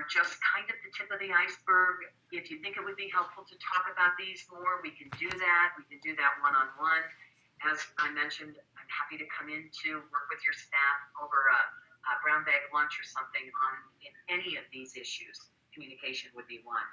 just kind of the tip of the iceberg. If you think it would be helpful to talk about these more, we can do that. We can do that one-on-one. As I mentioned, I'm happy to come in to work with your staff over a brown bag lunch or something in any of these issues. Communication would be one.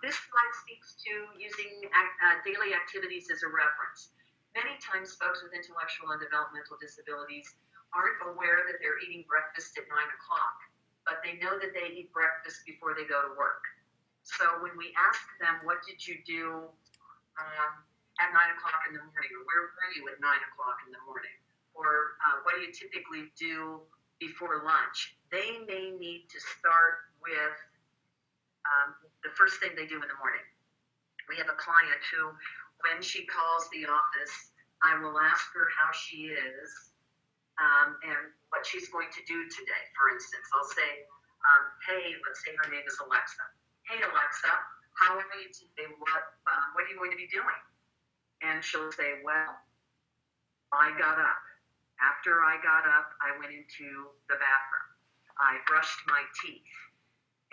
This slide speaks to using daily activities as a reference. Many times folks with intellectual and developmental disabilities aren't aware that they're eating breakfast at 9 o'clock, but they know that they eat breakfast before they go to work. So when we ask them, what did you do at 9 o'clock in the morning, or where were you at 9 o'clock in the morning, or what do you typically do before lunch, they may need to start with the first thing they do in the morning. We have a client who, when she calls the office, I will ask her how she is and what she's going to do today. For instance, I'll say, hey, let's say her name is Alexa. Hey, Alexa, how are you today? What are you going to be doing? And she'll say, well, I got up. After I got up, I went into the bathroom. I brushed my teeth.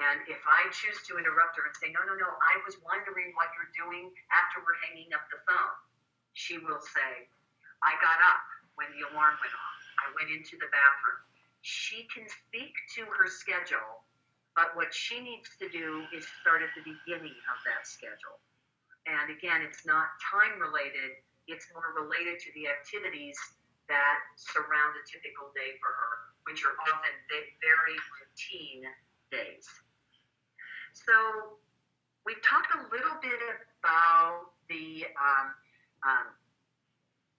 And if I choose to interrupt her and say, no, I was wondering what you're doing after we're hanging up the phone, she will say, I got up when the alarm went off. I went into the bathroom. She can speak to her schedule, but what she needs to do is start at the beginning of that schedule. And again, it's not time related, it's more related to the activities that surround a typical day for her, which are often very routine days. So we've talked a little bit about the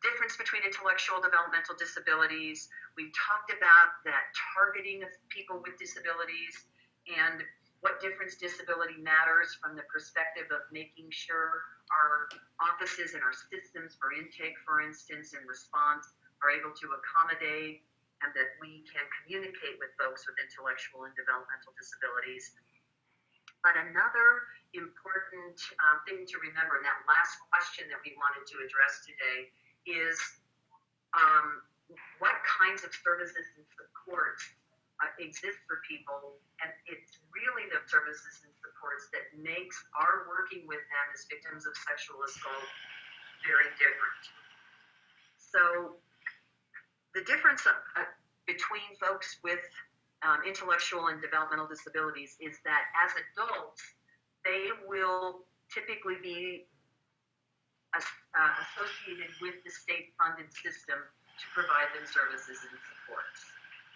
difference between intellectual developmental disabilities. We've talked about that targeting of people with disabilities and what difference disability matters from the perspective of making sure our offices and our systems for intake, for instance, and response are able to accommodate and that we can communicate with folks with intellectual and developmental disabilities. But another important thing to remember, and that last question that we wanted to address today, is what kinds of services and supports exist for people, and it's really the services and supports that makes our working with them as victims of sexual assault very different. So the difference between folks with intellectual and developmental disabilities is that as adults, they will typically be associated with the state-funded system to provide them services and supports.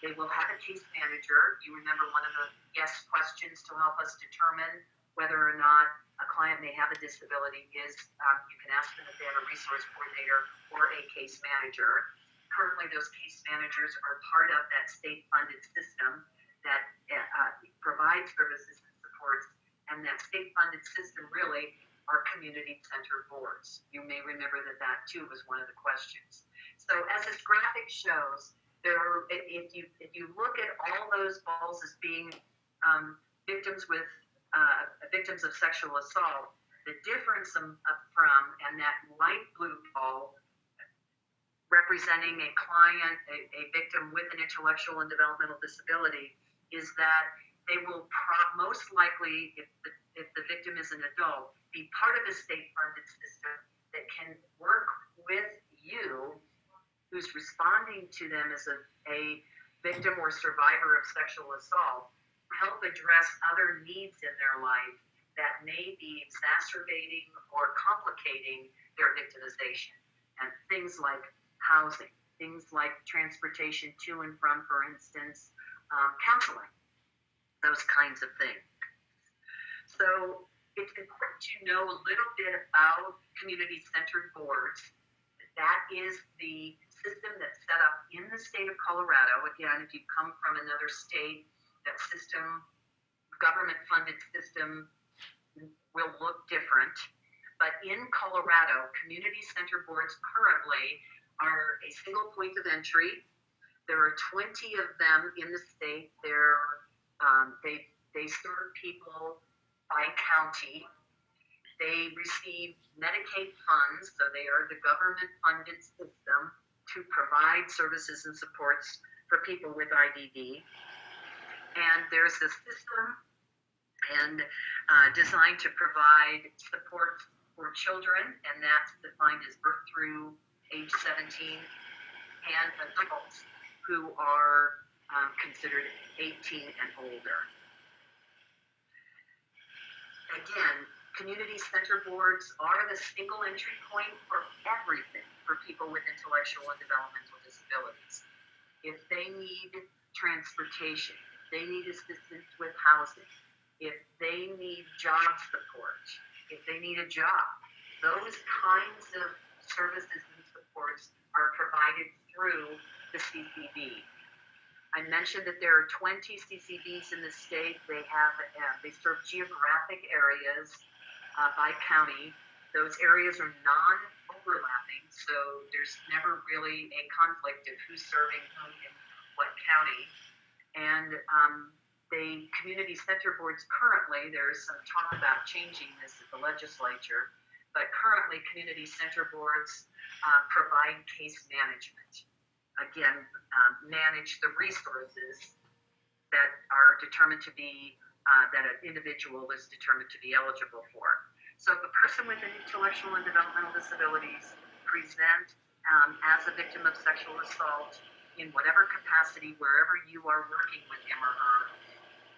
They will have a case manager. You remember one of the guest questions to help us determine whether or not a client may have a disability is you can ask them if they have a resource coordinator or a case manager. Currently, those case managers are part of that state-funded system that provides services and supports, and that state-funded system really are community-centered boards. You may remember that too was one of the questions. So as this graphic shows, if you look at all those balls as being victims of sexual assault, the difference from and that light blue ball representing a client, a victim with an intellectual and developmental disability, is that they will most likely, if the victim is an adult, be part of a state-funded system that can work with you, who's responding to them as a victim or survivor of sexual assault, help address other needs in their life that may be exacerbating or complicating their victimization. And things like housing, things like transportation to and from, for instance, counseling, those kinds of things. So it's important to know a little bit about community-centered boards. That is the system that's set up in the state of Colorado. Again, if you come from another state, that system, government-funded system, will look different. But in Colorado, community-centered boards currently are a single point of entry. There are 20 of them in the state. They serve people by county. They receive Medicaid funds, so they are the government-funded system to provide services and supports for people with IDD. And there's a system and designed to provide support for children, and that's defined as birth through age 17, and adults who are considered 18 and older. Again, community center boards are the single entry point for everything for people with intellectual and developmental disabilities. If they need transportation, if they need assistance with housing, if they need job support, if they need a job, those kinds of services and supports are provided through the CCB. I mentioned that there are 20 CCBs in the state. They serve geographic areas by county. Those areas are non-overlapping, so there's never really a conflict of who's serving whom in what county. And the community center boards currently, there's some talk about changing this at the legislature, but currently community center boards provide case management. Again, manage the resources that are determined to be, that an individual is determined to be eligible for. So if a person with intellectual and developmental disabilities present as a victim of sexual assault in whatever capacity, wherever you are working with him or her,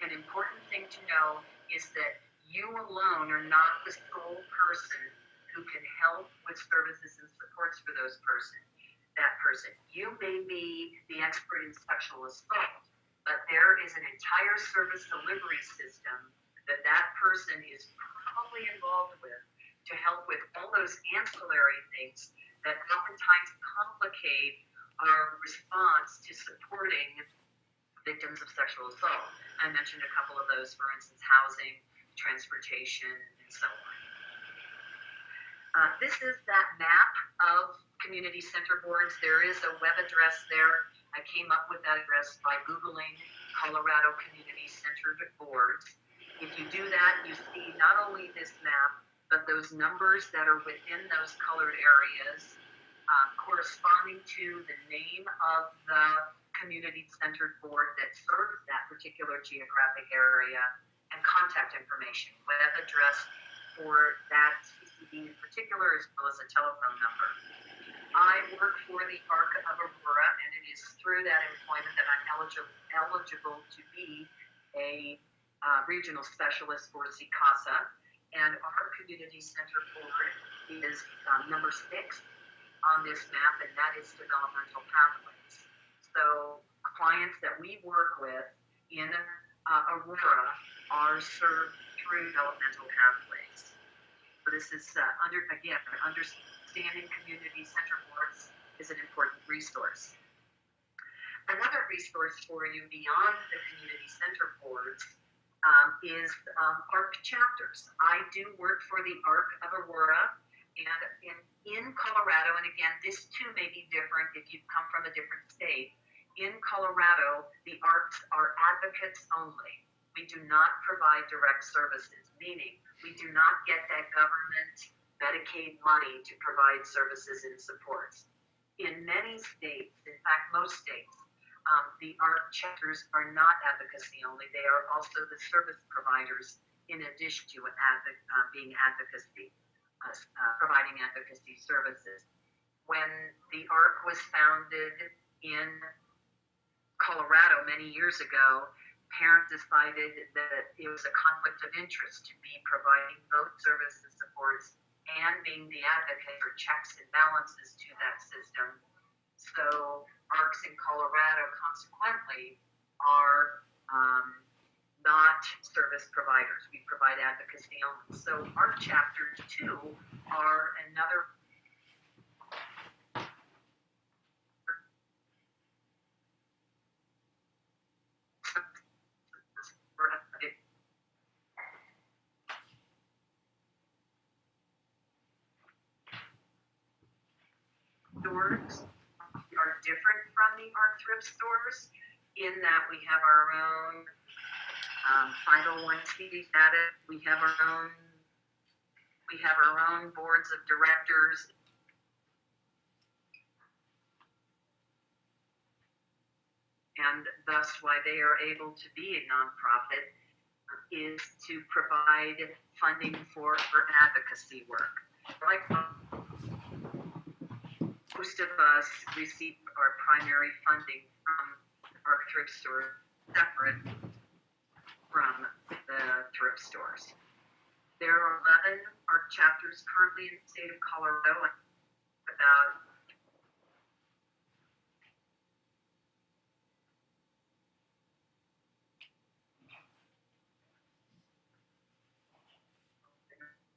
an important thing to know is that you alone are not the sole person who can help with services and supports for that person. You may be the expert in sexual assault, but there is an entire service delivery system that person is probably involved with to help with all those ancillary things that oftentimes complicate our response to supporting victims of sexual assault. I mentioned a couple of those, for instance, housing, transportation, and so on. This is that map of community center boards. There is a web address there. I came up with that address by Googling Colorado Community Centered Boards. If you do that, you see not only this map, but those numbers that are within those colored areas corresponding to the name of the community centered board that serves that particular geographic area, and contact information, web address for that CCB in particular, as well as a telephone number. I work for the ARC of Aurora, and it is through that employment that I'm eligible to be a regional specialist for CICASA, and our community center board is number 6 on this map, and that is developmental pathways. So clients that we work with in Aurora are served through developmental pathways. So this is, understanding community center boards is an important resource. Another resource for you beyond the community center boards is ARC chapters. I do work for the ARC of Aurora, and in Colorado, and again, this too may be different if you've come from a different state. In Colorado, the ARCs are advocates only. We do not provide direct services, meaning we do not get that government Medicaid money to provide services and supports. In many states, in fact, most states, the ARC chapters are not advocacy only. They are also the service providers in addition to being advocacy, providing advocacy services. When the ARC was founded in Colorado many years ago, parents decided that it was a conflict of interest to be providing both services and supports and being the advocate for checks and balances to that system. So ARCs in Colorado, consequently, are not service providers. We provide advocacy only. So ARC chapters, too, are another stores are different from the ARC thrift stores in that we have our own 501c status. We have our own boards of directors. and thus why they are able to be a nonprofit, is to provide funding for advocacy work. Like most of us receive our primary funding from our thrift store, separate from the thrift stores. There are 11 ARC chapters currently in the state of Colorado, about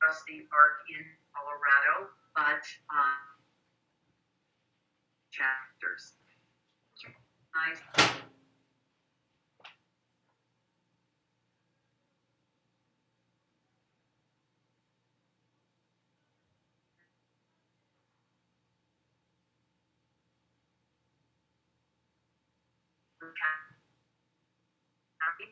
across the ARC in Colorado, but chapters. Nice. Happy.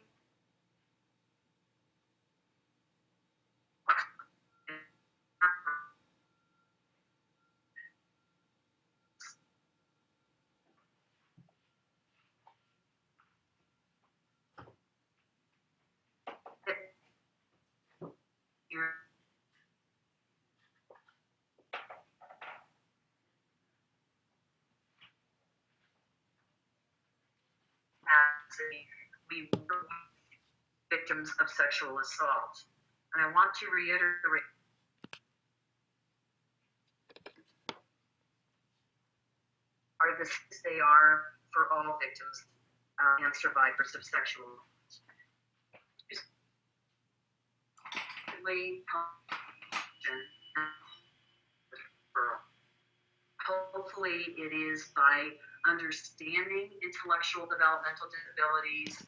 Here. We were victims of sexual assault. And I want to reiterate are the things they are for all victims and survivors of sexual assault. Hopefully it is by understanding intellectual developmental disabilities,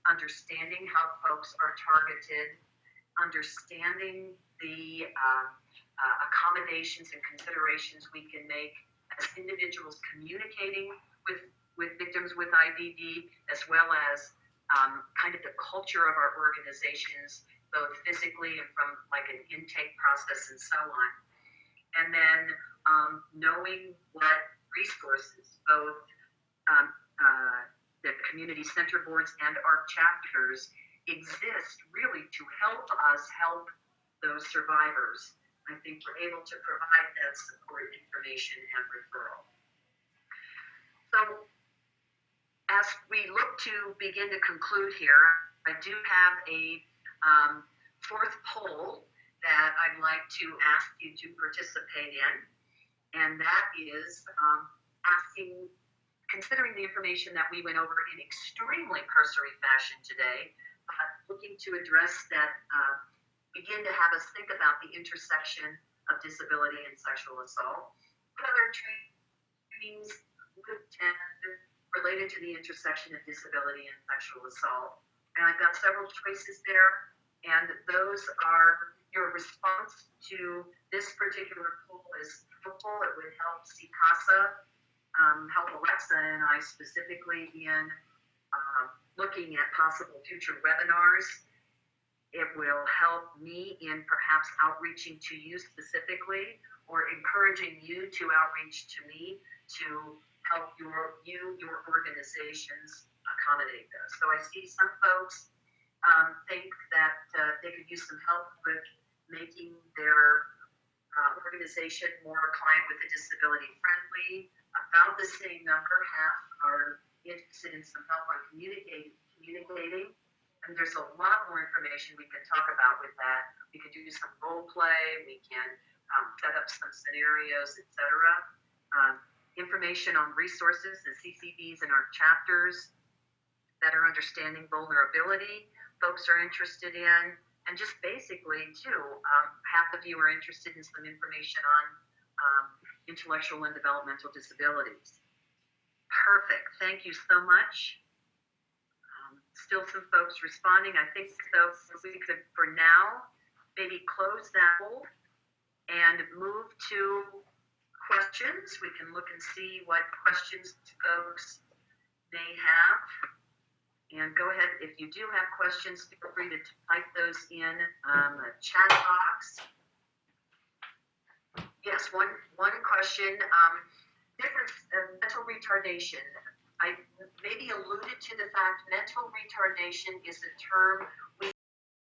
understanding how folks are targeted, understanding the accommodations and considerations we can make as individuals communicating with victims with IDD, as well as kind of the culture of our organizations, both physically and from like an intake process and so on. And then knowing what resources both the community center boards and ARC chapters exist really to help us help those survivors. I think we're able to provide that support, information, and referral. So as we look to begin to conclude here, I do have a fourth poll that I'd like to ask you to participate in, and that is asking, considering the information that we went over in extremely cursory fashion today, looking to address that, begin to have us think about the intersection of disability and sexual assault. What other trainings would attend related to the intersection of disability and sexual assault? And I've got several choices there, and those are your response to this particular poll is helpful. It would help CICASA, help Alexa and I specifically in looking at possible future webinars. It will help me in perhaps outreaching to you specifically, or encouraging you to outreach to me to help your organizations accommodate this. So I see some folks think that they could use some help with making their organization more client with a disability friendly. About the same number, half are interested in some help on communicating. And there's a lot more information we can talk about with that. We can do some role play, we can set up some scenarios, etc. Information on resources, the CCBs in our chapters, better understanding vulnerability, folks are interested in, and just basically too, half of you are interested in some information on intellectual and developmental disabilities. Perfect, thank you so much. Still some folks responding. I think so we could, for now, maybe close that poll and move to questions. We can look and see what questions folks may have. And go ahead, if you do have questions, feel free to type those in the chat box. Yes, one question, difference of mental retardation. I maybe alluded to the fact mental retardation is a term